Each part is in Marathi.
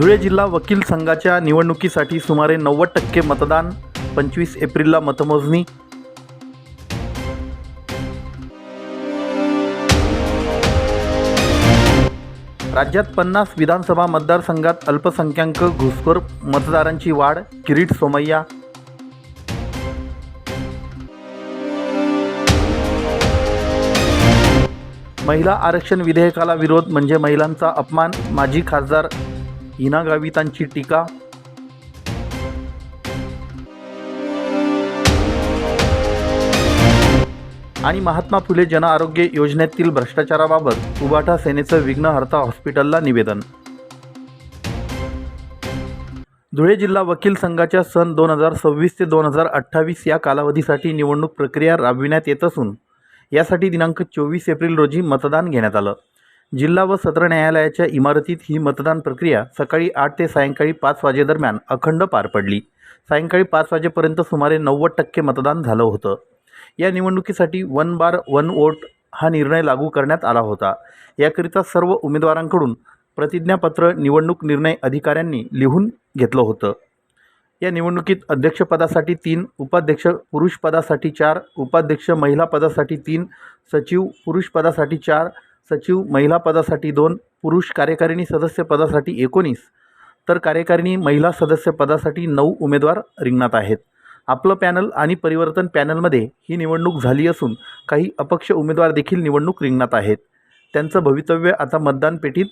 धुळे जिल्हा वकील संघाच्या निवडणुकीसाठी सुमारे 90% मतदान, 25 एप्रिलला मतमोजणी। राज्यात 50 विधानसभा मतदारसंघात अल्पसंख्याक घुसखोर मतदारांची वाढ, किरीट सोमय्या। महिला आरक्षण विधेयकाला विरोध म्हणजे महिलांचा अपमान, माजी खासदार हिना गावितांची टीका। आणि महात्मा फुले जनआरोग्य योजनेतील भ्रष्टाचाराबाबत उबाटा सेनेचं विघ्नहर्ता हॉस्पिटलला निवेदन। धुळे जिल्हा वकील संघाच्या सन 2026 ते 2028 या कालावधीसाठी निवडणूक प्रक्रिया राबविण्यात येत असून यासाठी दिनांक 24 एप्रिल रोजी मतदान घेण्यात आलं। जिल्हा व सत्र न्यायालयाच्या इमारतीत ही मतदान प्रक्रिया सकाळी 8 ते सायंकाळी 5 वाजेदरम्यान अखंड पार पडली। सायंकाळी 5 वाजेपर्यंत सुमारे 90% मतदान झालं होतं। या निवडणुकीसाठी 1 बार 1 वोट हा निर्णय लागू करण्यात आला होता। याकरिता सर्व उमेदवारांकडून प्रतिज्ञापत्र निवडणूक निर्णय अधिकाऱ्यांनी लिहून घेतलं होतं। या निवडणुकीत अध्यक्षपदासाठी 3, उपाध्यक्ष पुरुष पदासाठी 4, उपाध्यक्ष महिला पदासाठी 3, सचिव पुरुष पदासाठी 4, सचिव महिला पदासाठी 2, पुरुष कार्यकारिणी सदस्य पदासाठी 19, तर कार्यकारिणी महिला सदस्य पदासाठी 9 उमेदवार रिंगणात आहेत। आपलं पॅनल आणि परिवर्तन पॅनलमध्ये ही निवडणूक झाली असून काही अपक्ष उमेदवार देखील निवडणूक रिंगणात आहेत। त्यांचं भवितव्य आता मतदान पेटीत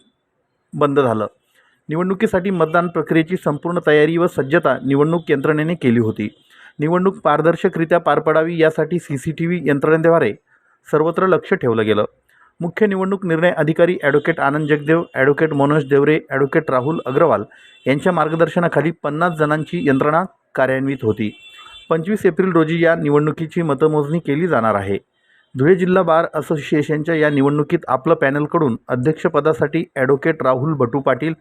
बंद झालं। निवडणुकीसाठी मतदान प्रक्रियेची संपूर्ण तयारी व सज्जता निवडणूक यंत्रणेने केली होती। निवडणूक पारदर्शकरित्या पार पडावी यासाठी CCTV यंत्रणेद्वारे सर्वत्र लक्ष ठेवलं गेलं। मुख्य निवडणूक निर्णय अधिकारी ॲडव्होकेट आनंद जगदेव, ॲडव्होकेट मनोज देवरे, ॲडव्होकेट राहुल अग्रवाल यांच्या मार्गदर्शनाखाली 50 जणांची यंत्रणा कार्यान्वित होती। 25 एप्रिल रोजी या निवडणुकीची मतमोजणी केली जाणार आहे। धुळे जिल्हा बार असोसिएशनच्या या निवडणुकीत आपलं पॅनलकडून अध्यक्षपदासाठी ॲडव्होकेट राहुल भटू पाटील,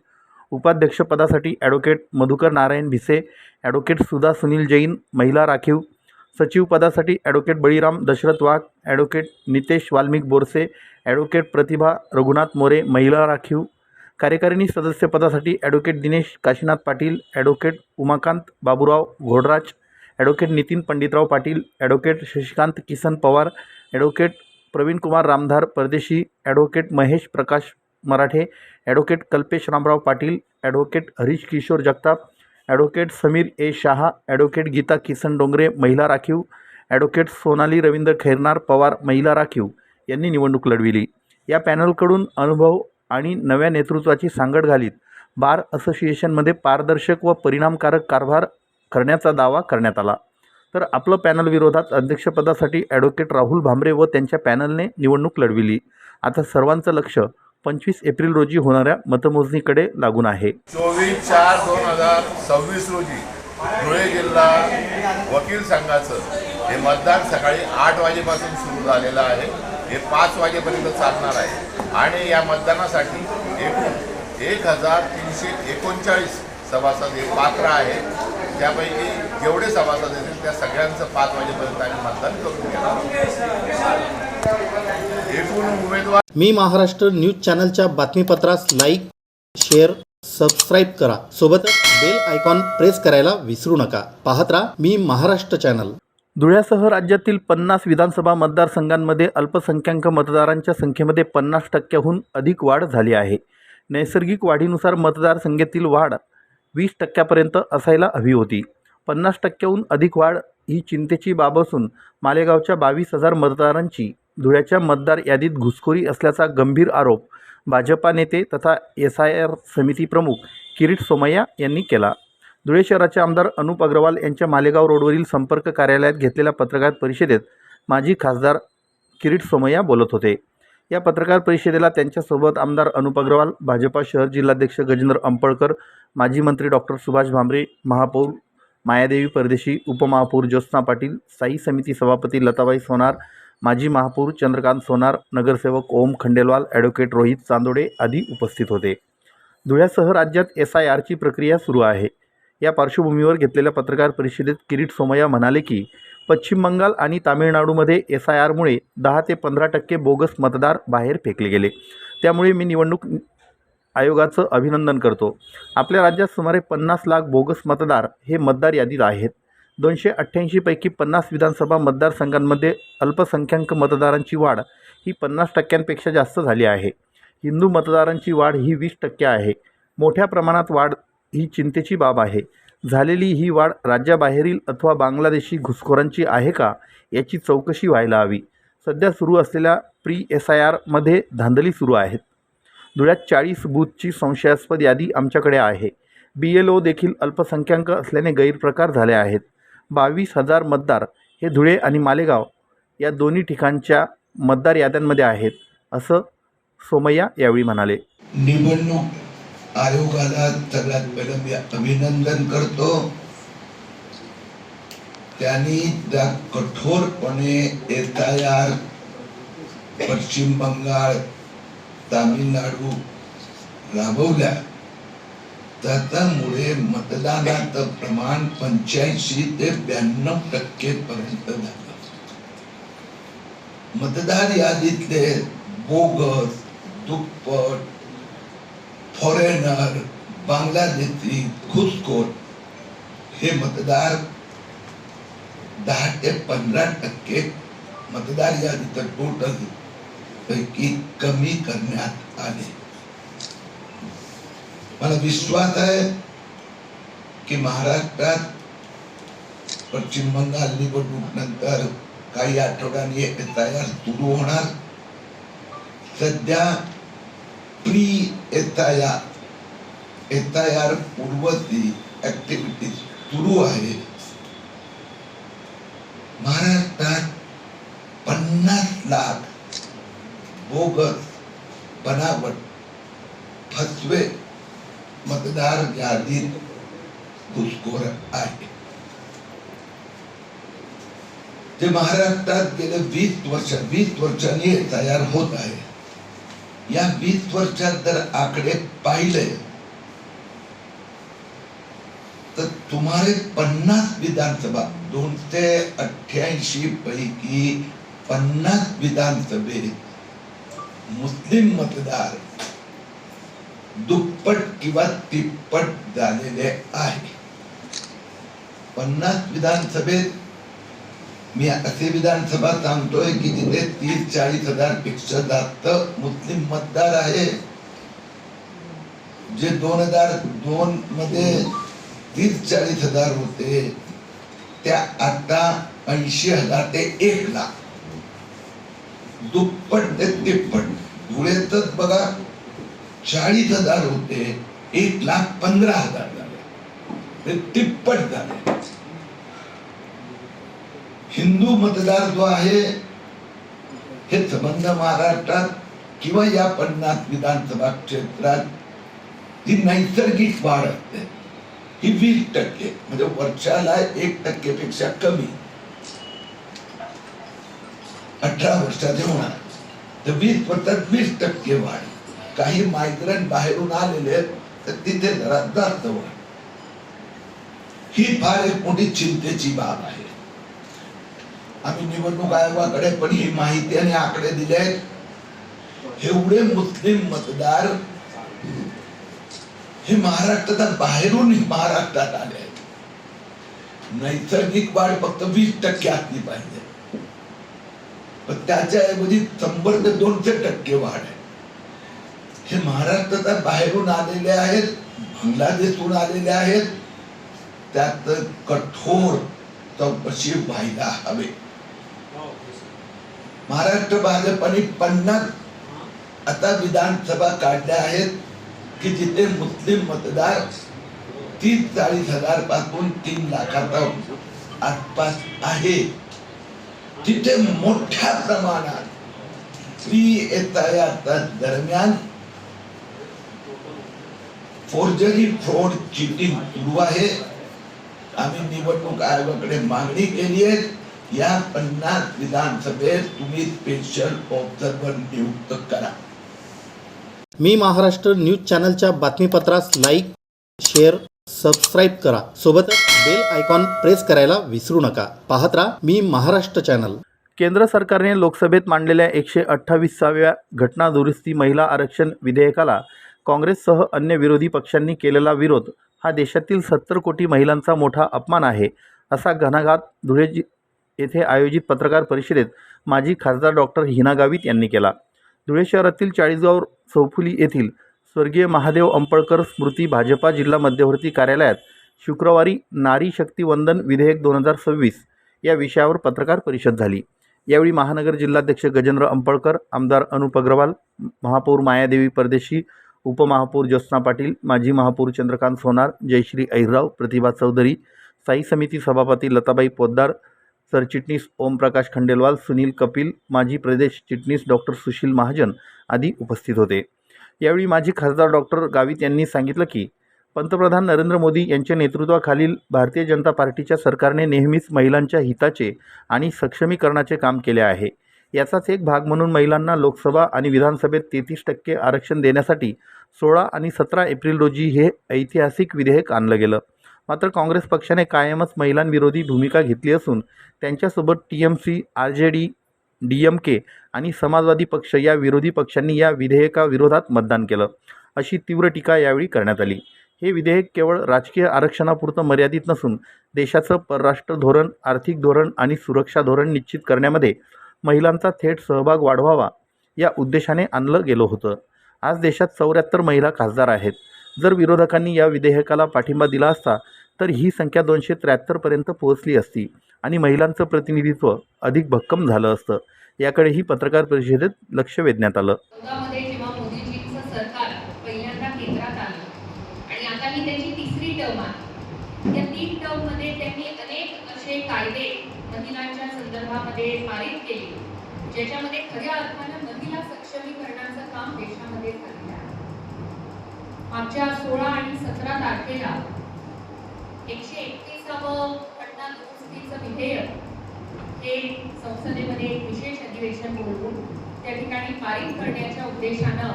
उपाध्यक्षपदासाठी ॲडव्होकेट मधुकर नारायण भिसे, ॲडव्होकेट सुधा सुनील जैन महिला राखीव, सचिव पदासाठी advocate Baliram Dashrath Wagh, advocate Nitesh Valmik Borse, advocate Pratibha Raghunath More महिला राखीव, कार्यकारिणी सदस्य पदासाठी advocate Dinesh Kashinath Patil, advocate Umakant Baburao Ghodraj, advocate Nitin Panditrao Patil, advocate Shashikant Kisan Pawar, advocate Pravinkumar Ramdhar Pardeshi, advocate Mahesh Prakash Marathe, advocate Kalpesh Ramrao Patil, advocate Harish Kishor Jagtap, advocate Sameer A Shah, advocate Gita Kisan Dongre महिला राखीव, ॲडव्होकेट सोनाली रवींद्र खैरनार पवार महिला राखीव यांनी निवडणूक लढविली। या पॅनलकडून अनुभव आणि नव्या नेतृत्वाची सांगड घालीत बार असोसिएशनमध्ये पारदर्शक व परिणामकारक कारभार करण्याचा दावा करण्यात आला। तर आपलं पॅनल विरोधात अध्यक्षपदासाठी ॲडव्होकेट राहुल भामरे व त्यांच्या पॅनलने निवडणूक लढविली। आता सर्वांचं लक्ष 25 एप्रिल रोजी होणाऱ्या मतमोजणीकडे लागून आहे। 24/4/2026 रोजी धुळे जिल्हा वकील संघाचं हे मतदान सकाळी 8 वाजेपासून सुरू झालेलं आहे। हे 5 वाजेपर्यंत चालणार आहे आणि या मतदानासाठी एकूण 1339 सभासद हे पात्र आहेत। त्यापैकी जेवढे सभासद येतील त्या सगळ्यांचं 5 वाजेपर्यंत आम्ही मतदान करून घेणार। एकूण उमेदवार मी महाराष्ट्र न्यूज चॅनलच्या बातमीपत्रास लाईक, शेअर, सबस्क्राईब करा। सोबतच बेल आयकॉन प्रेस करायला विसरू नका। पाहत राहा मी महाराष्ट्र चॅनल। धुळ्यासह राज्यातील 50 विधानसभा मतदारसंघांमध्ये अल्पसंख्याक मतदारांच्या संख्येमध्ये 50%हून अधिक वाढ झाली आहे। नैसर्गिक वाढीनुसार मतदारसंख्येतील वाढ 20%पर्यंत असायला हवी होती। 50%हून अधिक वाढ ही चिंतेची बाब असून मालेगावच्या 22,000 मतदारांची धुळ्याच्या मतदार यादीत घुसखोरी असल्याचा गंभीर आरोप भाजपा नेते तथा SIR समिती प्रमुख किरीट सोमय्या यांनी केला। धुळे शहराचे आमदार अनुप अग्रवाल यांच्या मालेगाव रोडवरील संपर्क कार्यालयात घेतलेल्या पत्रकार परिषदेत माजी खासदार किरीट सोमय्या बोलत होते। या पत्रकार परिषदेला त्यांच्यासोबत आमदार अनुप अग्रवाल, भाजपा शहर जिल्हाध्यक्ष गजेंद्र अंपळकर, माजी मंत्री डॉक्टर सुभाष भामरे, महापौर मायादेवी परदेशी, उपमहापौर ज्योत्स्ना पाटील, स्थायी समिती सभापती लताबाई सोनार, माजी महापौर चंद्रकांत सोनार, नगरसेवक ओम खंडेलवाल, ॲडव्होकेट रोहित चांदोडे आदी उपस्थित होते। धुळ्यासह राज्यात SIRची प्रक्रिया सुरू आहे। या पार्श्वभूमीवर घेतलेल्या पत्रकार परिषदेत किरीट सोमय्या म्हणाले की पश्चिम बंगाल आणि तामिळनाडूमध्ये SIRमुळे 10 ते 15% बोगस मतदार बाहेर फेकले गेले। त्यामुळे मी निवडणूक आयोगाचं अभिनंदन करतो. आपल्या राज्यात सुमारे 50 लाख बोगस मतदार हे मतदार यादीत आहेत. 288 पैकी 50 विधानसभा मतदारसंघांमध्ये अल्पसंख्याक मतदारांची वाढ ही 50% जास्त झाली आहे. हिंदू मतदारांची वाढ ही 20% आहे. मोठ्या प्रमाणात वाढ ही चिंतेची बाब आहे. झालेली ही वाढ राज्याबाहेरील अथवा बांगलादेशी घुसखोरांची आहे का याची चौकशी व्हायला हवी. सध्या सुरू असलेल्या SIRमध्ये धांदली सुरू आहेत. धुळ्यात 40 बूथची संशयास्पद यादी आमच्याकडे आहे. BLO देखील अल्पसंख्याक असल्याने गैरप्रकार झाले आहेत. 22,000 मतदार हे धुळे आणि मालेगाव या दोन्ही ठिकाणच्या मतदार याद्यांमध्ये आहेत, असं सोमय्या यावेळी म्हणाले. निवडणूक आयोगाला सगळ्यात पहिलं मी अभिनंदन करतो. त्यांनी त्या कठोरपणे SIR पश्चिम बंगाल, तामिळनाडू राबवल्या. त्याच्यामुळे मतदानाचं प्रमाण 85 ते 92% पर्यंत झालं. मतदार यादीतले बोगस, दुप्पट, फॉरेनर, बांगलादेशी, घुसखोर हे मतदार 10 ते 15% मतदार यादीचं टोटल पैकी कमी करण्यात आले. मला विश्वास आहे की महाराष्ट्रात पश्चिम बंगाल निवडणूक नंतर काही आठवड्यांनी SIR सुरू होणार. सध्या SIR पूर्वती ऍक्टिव्हिटी सुरू आहे. महाराष्ट्रात 50 लाख बोगस, बनावट, फसवे मतदार यादीत घुसखोर आहे. ते महाराष्ट्रात गेले 20 वर्षांनी SIR होत आहे. या 20 वर्षात जर आकडे पाहिले तर सुमारे 50 विधानसभा 288 पैकी 50 विधानसभेत मुस्लिम मतदार दुप्पट किंवा तिप्पट झालेले आहे. 50 विधानसभेत मी असे विधानसभा सांगतोय की तिथे 30-40 हजार पेक्षा जास्त मुस्लिम मतदार आहे. जे 2002 मध्ये 30-40 हजार होते त्या आता 80,000 ते 1 लाख, दुप्पट ते तिप्पट. धुळ्यातच बघा 40,000 होते, 1,15,000 झाले, ते तिप्पट झाले. हिंदू मतदार जो आहे हे संबंध महाराष्ट्रात किंवा या 50 विधानसभा क्षेत्रात ही नैसर्गिक वाढ असते. ही 20% म्हणजे वर्षाला 1% पेक्षा कमी 18 वर्षाचे होणार. तर 20 वर्षात 20% वाढ. काही मायग्रंट बाहेरून आलेले तर तिथे जरा जास्त वाढ. ही फार एक मोठी चिंतेची बाब आहे. आम्ही निवडणूक आयोगाकडे पण ही माहिती आणि आकडे दिले आहेत. एवढे मुस्लिम मतदार हे महाराष्ट्रात बाहेरून महाराष्ट्रात आले आहेत. नैसर्गिक वाढ फक्त 20% असली पाहिजे, पण त्याच्याऐवजी 100 ते 200% वाढ आहे. हे महाराष्ट्रात बाहेरून आलेले आहेत, बांगलादेशहून आलेले आहेत. त्यात कठोर चौकशी व्हायला हवे. महाराष्ट्र भाजपने 50 आता विधानसभा काढल्या आहेत की जिथे मुस्लिम मतदार 30-40 हजार पासून 3 लाखाच्या आसपास आहे. तिथे मोठ्या प्रमाणात SIR दरम्यान फोर्जरी, फ्रॉड, चीटिंग सुरू आहे. आम्ही निवडणूक आयोगाकडे मागणी केली आहे या 50 विधानसभेत तुम्ही स्पेशल ऑब्झर्वर नियुक्त करा. मी महाराष्ट्र न्यूज चॅनलच्या बातमीपत्रास लाईक, शेअर, सबस्क्राईब करा. सोबतच बेल आयकॉन प्रेस करायला विसरू नका. पाहत राहा मी महाराष्ट्र चॅनल. केंद्र सरकारने लोकसभेत मांडलेल्या 128व्या घटना दुरुस्ती महिला आरक्षण विधेयकाला काँग्रेससह अन्य विरोधी पक्षांनी केलेला विरोध हा देशातील 70 कोटी महिलांचा मोठा अपमान आहे, असा घणाघात धुळे येथे आयोजित पत्रकार परिषदेत माजी खासदार डॉक्टर हिना गावित यांनी केला. धुळे शहरातील चाळीसगाव चौफुली येथील स्वर्गीय महादेव अंपळकर स्मृती भाजपा जिल्हा मध्यवर्ती कार्यालयात शुक्रवारी नारी शक्ती वंदन विधेयक 2026 या विषयावर पत्रकार परिषद झाली. यावेळी महानगर जिल्हाध्यक्ष गजेंद्र अंपळकर, आमदार अनुप अग्रवाल, महापौर मायादेवी परदेशी, उपमहापौर ज्योत्स्ना पाटील, माजी महापौर चंद्रकांत सोनार, जयश्री अहिरराव, प्रतिभा चौधरी, स्थायी समिती सभापती लताबाई पोद्दार, सरचिटणीस ओमप्रकाश खंडेलवाल, सुनील कपिल, माजी प्रदेश चिटणीस डॉक्टर सुशील महाजन आदी उपस्थित होते. यावेळी माजी खासदार डॉक्टर गावित यांनी सांगितलं की पंतप्रधान नरेंद्र मोदी यांच्या नेतृत्वाखालील भारतीय जनता पार्टीच्या सरकारने नेहमीच महिलांच्या हिताचे आणि सक्षमीकरणाचे काम केले आहे. याचाच एक भाग म्हणून महिलांना लोकसभा आणि विधानसभेत 33% आरक्षण देण्यासाठी 16 आणि 17 एप्रिल रोजी हे ऐतिहासिक विधेयक आणलं गेलं. मात्र काँग्रेस पक्षाने कायमच महिलांविरोधी भूमिका घेतली असून त्यांच्यासोबत TMC, RJD, DMK आणि समाजवादी पक्ष या विरोधी पक्षांनी या विधेयकाविरोधात मतदान केलं, अशी तीव्र टीका यावेळी करण्यात आली. हे विधेयक केवळ राजकीय आरक्षणापुरतं मर्यादित नसून देशाचं परराष्ट्र धोरण, आर्थिक धोरण आणि सुरक्षा धोरण निश्चित करण्यामध्ये महिलांचा थेट सहभाग वाढवावा या उद्देशाने आणलं गेलं होतं. आज देशात 74 महिला खासदार आहेत. जर विरोधकांनी या विधेयकाला पाठिंबा दिला असता तर ही संख्या 273 पर्यंत पोहोचली असती आणि महिलांचं प्रतिनिधित्व अधिक भक्कम झालं असतं. याकडेही पत्रकार परिषदेत लक्ष वेधण्यात आलं. 14 जेव्हा मोदीजींचं सरकार पहिल्यांदा केंद्रात आलं आणि आता ही त्यांची तिसरी टर्म आहे. या 3 टर्ममध्ये त्यांनी अनेक असे कायदे महिलांच्या संदर्भामध्ये पारित केले, ज्याच्यामध्ये खऱ्या अर्थानं महिला सक्षमीकरणाचं काम देशामध्ये झालेलं आहे. मागच्या 16 आणि 17 तारखेला 131वं घटना दुरुस्तीचं विधेयक हे संसदेमध्ये एक विशेष अधिवेशन बोलवून त्या ठिकाणी पारित करण्याच्या उद्देशानं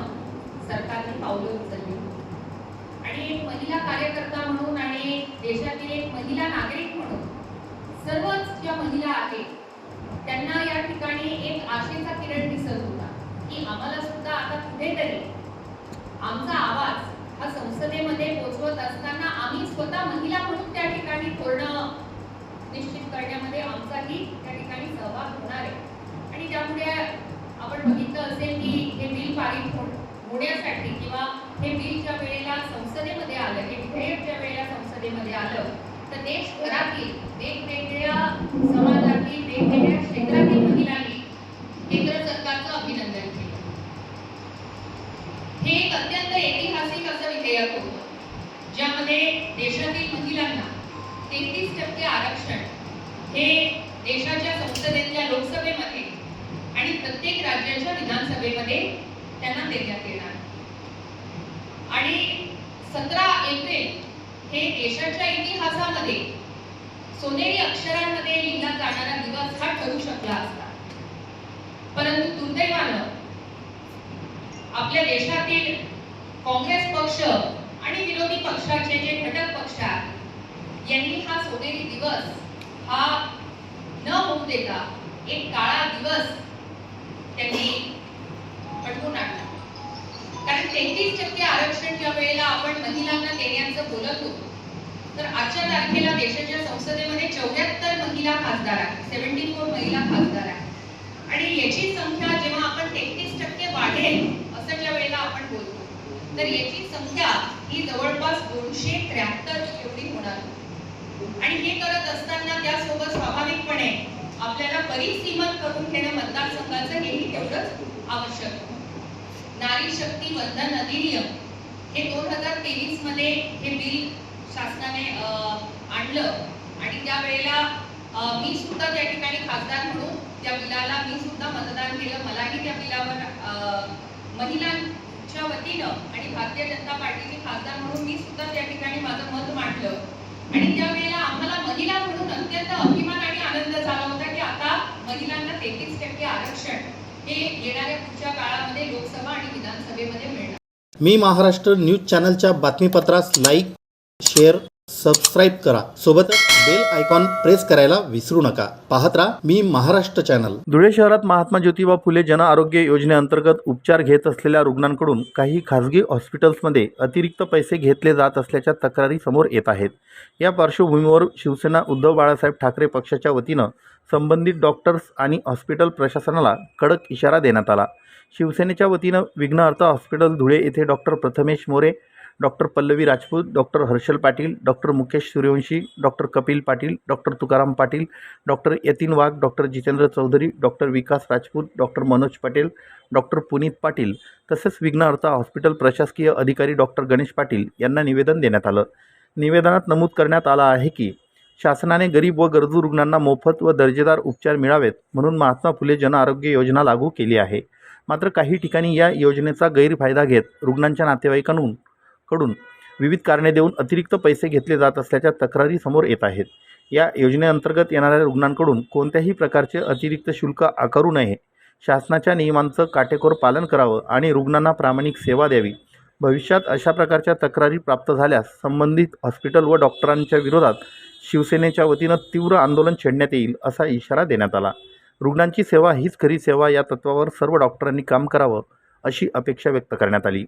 सरकारने पावलं उचलली आणि एक महिला कार्यकर्ता म्हणून आणि देशातील एक महिला नागरिक म्हणून सर्वच ज्या महिला आहेत त्यांना या ठिकाणी एक आशेचा किरण दिसत होता की आम्हाला सुद्धा आता कुठेतरी आमचा आवाज हा संसदेमध्ये पोहोचवत असताना आम्ही स्वतः महिला म्हणून त्या ठिकाणी धोरणं निश्चित करण्यामध्ये आमचाही त्या ठिकाणी सहभाग होणार आहे. आणि त्यामुळे आपण बघितलं असेल की हे बिल पारित होण्यासाठी किंवा हे बिल ज्या वेळेला संसदेमध्ये आलं, हे विधेयक ज्या वेळेला संसदेमध्ये आलं तर देशभरातील वेगवेगळ्या समाजातील वेगवेगळ्या क्षेत्रातील महिलांनी केंद्र सरकारचं अभिनंदन केलं. हे एक अत्यंत ऐतिहासिक असं विधेयक होतं, ज्यामध्ये देशातील महिलांना 33% आरक्षण हे देशाच्या संसदेतल्या लोकसभेमध्ये आणि प्रत्येक राज्याच्या विधानसभेमध्ये त्यांना देण्यात येणार. आणि 17 एप्रिल हे देशाच्या इतिहासामध्ये सोनेरी अक्षरांमध्ये लिहिला जाणारा दिवस हा ठरू शकला असता. परंतु दुर्दैवानं आपल्या देशातील काँग्रेस पक्ष आणि विरोधी पक्षाचे जे घटक पक्ष आहेत यांनी हा सोनेरी दिवस हा न होऊ देता एक काळा दिवस त्यांनी अडवून आणला. कारण 33% आरक्षण ज्या वेळेला आपण महिलांना देण्याचं बोलत होतो तर आजच्या तारखेला देशाच्या संसदेमध्ये 74 महिला खासदार आहेत, 74 महिला खासदार आहेत. आणि याची संख्या जेव्हा आपण 33% वाढेल असं ज्या वेळेला आपण बोलतो तर याची संख्या ही जवळपास 273 एवढी होणार. आणि हे करत असताना त्यासोबत स्वाभाविकपणे आपल्याला परिसीमत करून घेणं मतदारसंघाचं हेही तेवढंच आवश्यक. नारी शक्ती वंदन अधिनियम हे 2023 मध्ये हे बिल शासनाने आणलं आणि त्यावेळेला मी सुद्धा त्या ठिकाणी खासदार म्हणून त्या बिलाला मी सुद्धा मतदान केलं. मलाही त्या बिलावर महिलांच्या वतीनं आणि भारतीय जनता पार्टीचे खासदार म्हणून मी सुद्धा त्या ठिकाणी माझं मत मांडलं. आणि त्यावेळेला आम्हाला महिला म्हणून अत्यंत अभिमान आणि आनंद झाला होता की आता महिलांना 33% आरक्षण हे येणाऱ्या पुढच्या काळामध्ये लोकसभा आणि विधानसभेमध्ये मिळणार. मी महाराष्ट्र न्यूज चॅनलच्या बातमीपत्रास लाईक, शेअर सबस्क्राईब करा. सोबतच बेल आयकॉन प्रेस करायला विसरू नका. पाहत राहा मी महाराष्ट्र चॅनल. धुळे शहरात महात्मा ज्योतिबा फुले जन आरोग्य योजनेअंतर्गत उपचार घेत असलेल्या रुग्णांकडून काही खासगी हॉस्पिटल्समध्ये अतिरिक्त पैसे घेतले जात असल्याच्या तक्रारी समोर येत आहेत. या पार्श्वभूमीवर शिवसेना उद्धव बाळासाहेब ठाकरे पक्षाच्या वतीनं संबंधित डॉक्टर्स आणि हॉस्पिटल प्रशासनाला कडक इशारा देण्यात आला. शिवसेनेच्या वतीनं विघ्नहर्ता हॉस्पिटल धुळे येथे doctor Prathamesh More, doctor Pallavi Rajput, doctor Harshal Patil, doctor Mukesh Suryavanshi, doctor Kapil Patil, doctor Tukaram Patil, doctor Yatin Wagh, doctor Jitendra Chaudhari, doctor Vikas Rajput, doctor Manoj Patel, doctor Puneet Patil तसेच विघ्नहर्ता हॉस्पिटल प्रशासकीय अधिकारी डॉक्टर गणेश पाटील यांना निवेदन देण्यात आलं. निवेदनात नमूद करण्यात आलं आहे की शासनाने गरीब व गरजू रुग्णांना मोफत व दर्जेदार उपचार मिळावेत म्हणून महात्मा फुले जन आरोग्य योजना लागू केली आहे. मात्र काही ठिकाणी या योजनेचा गैरफायदा घेत रुग्णांच्या नातेवाईकांकडून विविध कारणे देऊन अतिरिक्त पैसे घेतले जात असल्याच्या तक्रारी समोर येत आहेत. या योजनेअंतर्गत येणाऱ्या रुग्णांकडून कोणत्याही प्रकारचे अतिरिक्त शुल्क आकारू नये, शासनाच्या नियमांचं काटेकोर पालन करावं आणि रुग्णांना प्रामाणिक सेवा द्यावी. भविष्यात अशा प्रकारच्या तक्रारी प्राप्त झाल्यास संबंधित हॉस्पिटल व डॉक्टरांच्या विरोधात शिवसेनेच्या वतीनं तीव्र आंदोलन छेडण्यात येईल असा इशारा देण्यात आला. रुग्णांची सेवा हीच खरी सेवा या तत्वावर सर्व डॉक्टरांनी काम करावं अशी अपेक्षा व्यक्त करण्यात आली.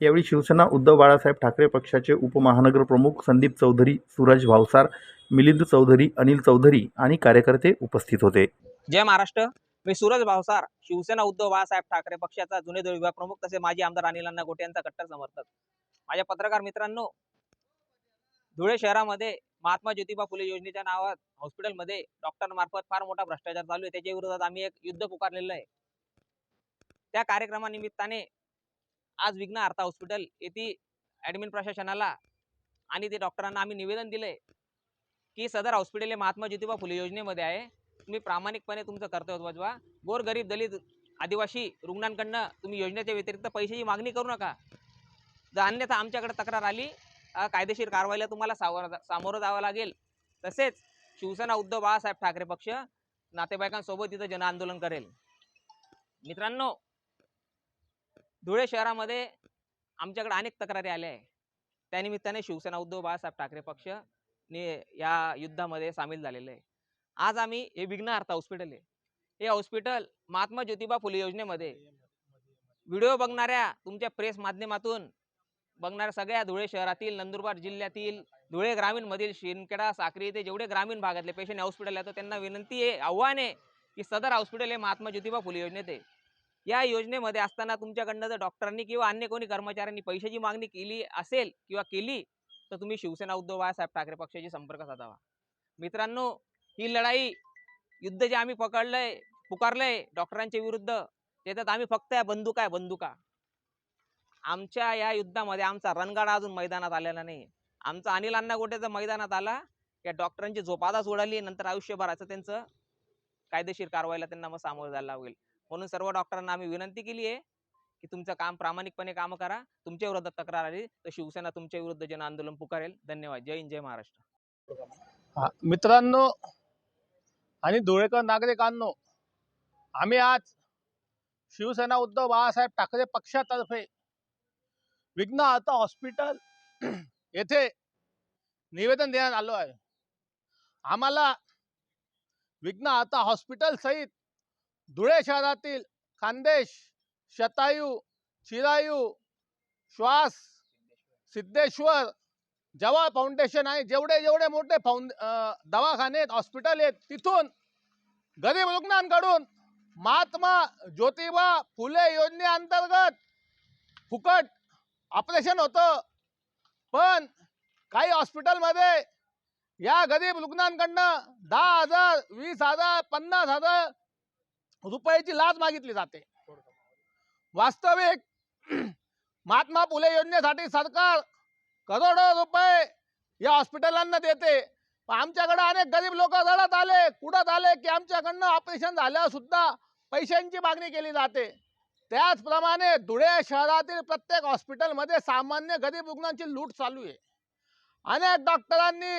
यावेळी शिवसेना उद्धव बाळासाहेब ठाकरे पक्षाचे उपमहानगर प्रमुख संदीप चौधरी, सूरज भावसार, मिलिंद चौधरी, अनिल चौधरी आणि कार्यकर्ते उपस्थित होते. जय महाराष्ट्र. मी सूरज भावसार, शिवसेना उद्धव बाळासाहेब ठाकरे पक्षाचा जुने धुळे विभाग प्रमुख तसे माजी आमदार अनिल अण्णा गोटे यांचा कट्टर समर्थक. माझ्या पत्रकार मित्रांनो, धुळे शहरामध्ये महात्मा ज्योतिबा फुले योजनेच्या नावात हॉस्पिटलमध्ये डॉक्टरमार्फत फार मोठा भ्रष्टाचार चालू आहे. त्याच्या विरोधात आम्ही एक युद्ध पुकारलेलं आहे. त्या कार्यक्रमानिमित्ताने आज विघ्नहर्ता हॉस्पिटल येथे ॲडमिन प्रशासनाला आणि ते डॉक्टरांना आम्ही निवेदन दिलंय की सदर हॉस्पिटल हे महात्मा ज्योतिबा फुले योजनेमध्ये आहे. तुम्ही प्रामाणिकपणे तुमचं कर्तव्य बजावा. गोरगरीब दलित आदिवासी रुग्णांकडनं तुम्ही योजनेच्या व्यतिरिक्त पैशाची मागणी करू नका. जर अन्यथा आमच्याकडे तक्रार आली कायदेशीर कारवाईला तुम्हाला सामोरं जावं लागेल. तसेच शिवसेना उद्धव बाळासाहेब ठाकरे पक्ष नातेवाईकांसोबत इथं जन आंदोलन करेल. मित्रांनो, धुळे शहरामध्ये आमच्याकडे अनेक तक्रारी आल्या आहे. त्यानिमित्ताने शिवसेना उद्धव बाळासाहेब ठाकरे पक्ष या युद्धामध्ये सामील झालेलं आहे. आज आम्ही हे विघ्नहर्ता हॉस्पिटल आहे. हे हॉस्पिटल महात्मा ज्योतिबा फुले योजनेमध्ये व्हिडिओ बघणाऱ्या तुमच्या प्रेस माध्यमातून बघणाऱ्या सगळ्या धुळे शहरातील, नंदुरबार जिल्ह्यातील, धुळे ग्रामीणमधील शिंदखेडा, साक्री येथे जेवढे ग्रामीण भागातले पेशंट हॉस्पिटल आहे त्यांना विनंती आहे, आव्हान आहे की सदर हॉस्पिटल हे महात्मा ज्योतिबा फुले योजनेत आहे. या योजनेमध्ये असताना तुमच्याकडनं जर डॉक्टरांनी किंवा अन्य कोणी कर्मचाऱ्यांनी पैशाची मागणी केली असेल किंवा केली तर तुम्ही शिवसेना उद्धव बाळासाहेब ठाकरे पक्षाशी संपर्क साधावा. मित्रांनो, ही लढाई युद्ध जे आम्ही पुकारलंय डॉक्टरांच्या विरुद्ध, त्याच्यात आम्ही फक्त बंदुका. आमच्या या युद्धामध्ये आमचा रणगाडा अजून मैदानात आलेला नाही. आमचा अनिल अण्णा गोटेचा मैदानात आला या डॉक्टरांची झोपादाच उडाली. नंतर आयुष्यभराचं त्यांचं कायदेशीर कारवाईला त्यांना मग सामोरं जायला लागेल. म्हणून सर्व डॉक्टरांना आम्ही विनंती केली आहे की तुमचं काम प्रामाणिकपणे काम करा. तुमच्या विरोधात तक्रार आली तर शिवसेना तुमच्या विरुद्ध जन आंदोलन पुकारेल. धन्यवाद. जय हिंद, जय महाराष्ट्र. मित्रांनो आणि धुळेकर नागरिकांनो, आम्ही आज शिवसेना उद्धव बाळासाहेब ठाकरे पक्षातर्फे विघ्नहर्ता हॉस्पिटल येथे निवेदन देण्यात आलो आहे. आम्हाला विघ्नहर्ता हॉस्पिटल सहित धुळे शहरातील खानदेश, शतायू, चिरायू, श्वास, सिद्धेश्वर, जवाहर फाउंडेशन आणि जेवढे मोठे दवाखाने हॉस्पिटल आहेत तिथून गरीब रुग्णांकडून महात्मा ज्योतिबा फुले योजनेअंतर्गत फुकट ऑपरेशन होतं. पण काही हॉस्पिटलमध्ये या गरीब रुग्णांकडनं 10,000, 20,000, 50,000 रुपयाची लाच मागितली जाते. वास्तविक महात्मा फुले योजनेसाठी सरकार करोडो रुपये या हॉस्पिटलांना देते. आमच्याकडे अनेक गरीब लोक रडत आले, कुडत आले की आमच्याकडनं ऑपरेशन झाल्यावर सुद्धा पैशांची मागणी केली जाते. त्याचप्रमाणे धुळे शहरातील प्रत्येक हॉस्पिटलमध्ये सामान्य गरीब रुग्णांची लूट चालू आहे. अनेक डॉक्टरांनी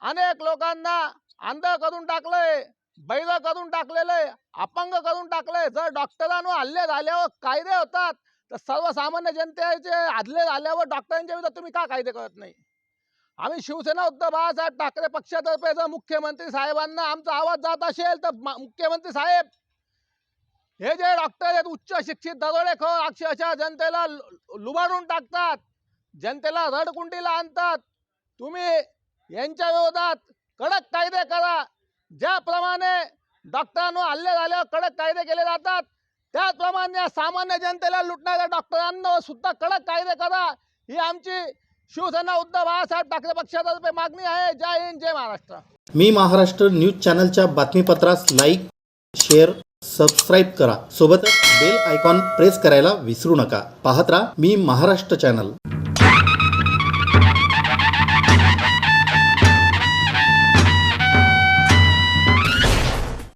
अनेक लोकांना अंध करून टाकलंय, बैल करून टाकलेलं, अपंग करून टाकलंय. जर डॉक्टरांवर हल्ले झाल्यावर कायदे होतात तर सर्वसामान्य जनतेचे हल्ले झाल्यावर डॉक्टरांच्या विरुद्ध तुम्ही का कायदे करत नाही? आम्ही शिवसेना उद्धव बाळासाहेब ठाकरे पक्षातर्फे जर मुख्यमंत्री साहेबांना आमचा आवाज जात असेल तर मुख्यमंत्री साहेब, हे जे डॉक्टर आहेत उच्च शिक्षित दरोडेखोर अक्षरशः जनतेला लुबाडून टाकतात, जनतेला रडकुंडीला आणतात. तुम्ही यांच्या विरोधात कडक कायदे करा. ज्याप्रमाणे डॉक्टरांवर हल्ले झाल्यावर कडक कायदे केले जातात, त्याचप्रमाणे सामान्य जनतेला लुटणाऱ्या डॉक्टरांवर सुद्धा कडक कायदे करा. ही आमची शिवसेना उद्धव बाळासाहेब ठाकरे पक्षातर्फे मागणी आहे. जय हिंद, जय महाराष्ट्र. मी महाराष्ट्र न्यूज चॅनलच्या बातमीपत्रास लाईक, शेअर, सबस्क्राईब करा. सोबतच बेल आयकॉन प्रेस करायला विसरू नका. पाहत राहा मी महाराष्ट्र चॅनल.